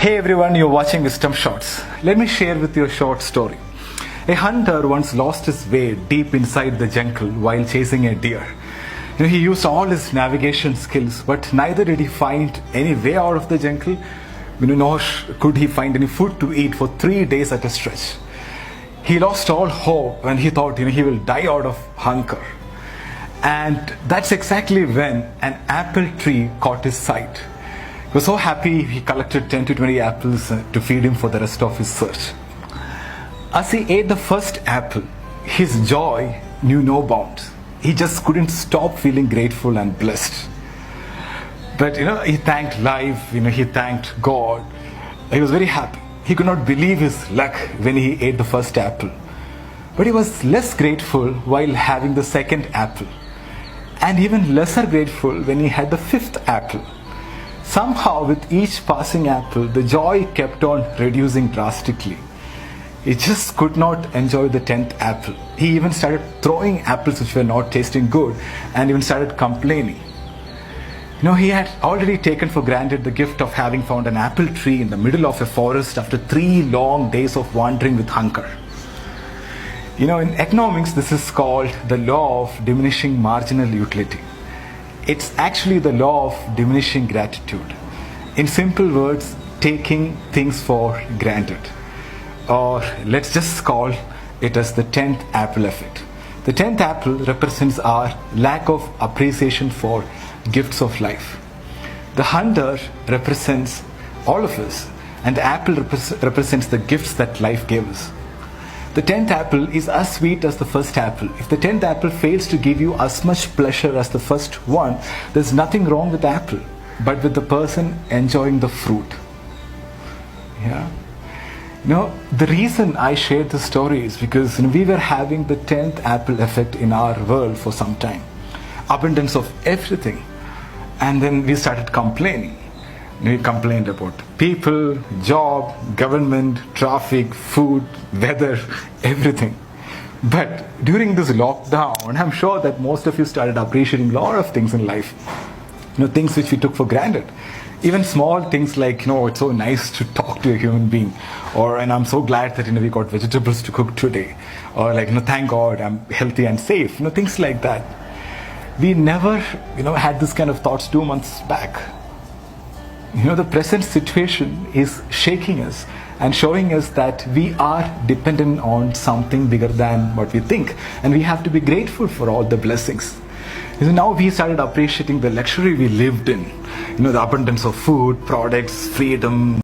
Hey everyone, you're watching Wisdom Shots. Let me share with you a short story. A hunter once lost his way deep inside the jungle while chasing a deer. He used all his navigation skills, but neither did he find any way out of the jungle, nor could he find any food to eat for 3 days at a stretch. He lost all hope when he thought he will die out of hunger. And that's exactly when an apple tree caught his sight. He was so happy he collected 10 to 20 apples to feed him for the rest of his search. As he ate the first apple, his joy knew no bounds. He just couldn't stop feeling grateful and blessed. But he thanked life, he thanked God. He was very happy. He could not believe his luck when he ate the first apple. But he was less grateful while having the second apple. And even lesser grateful when he had the fifth apple. Somehow, with each passing apple, the joy kept on reducing drastically. He just could not enjoy the 10th apple. He even started throwing apples which were not tasting good and even started complaining. He had already taken for granted the gift of having found an apple tree in the middle of a forest after 3 long days of wandering with hunger. In economics, this is called the law of diminishing marginal utility. It's actually the law of diminishing gratitude. In simple words, taking things for granted. Or let's just call it as the 10th apple effect. The 10th apple represents our lack of appreciation for gifts of life. The hunter represents all of us, and the apple represents the gifts that life gave us. The 10th apple is as sweet as the first apple. If the 10th apple fails to give you as much pleasure as the first one, there's nothing wrong with the apple, but with the person enjoying the fruit. The reason I shared this story is because we were having the 10th apple effect in our world for some time. Abundance of everything. And then we started complaining. We complained about people, job, government, traffic, food, weather, everything. But during this lockdown, I'm sure that most of you started appreciating a lot of things in life. Things which we took for granted. Even small things like, it's so nice to talk to a human being. And I'm so glad that, we got vegetables to cook today. Or thank God I'm healthy and safe. Things like that. We never, had this kind of thoughts 2 months back. The present situation is shaking us and showing us that we are dependent on something bigger than what we think. And we have to be grateful for all the blessings. Now we started appreciating the luxury we lived in. The abundance of food, products, freedom,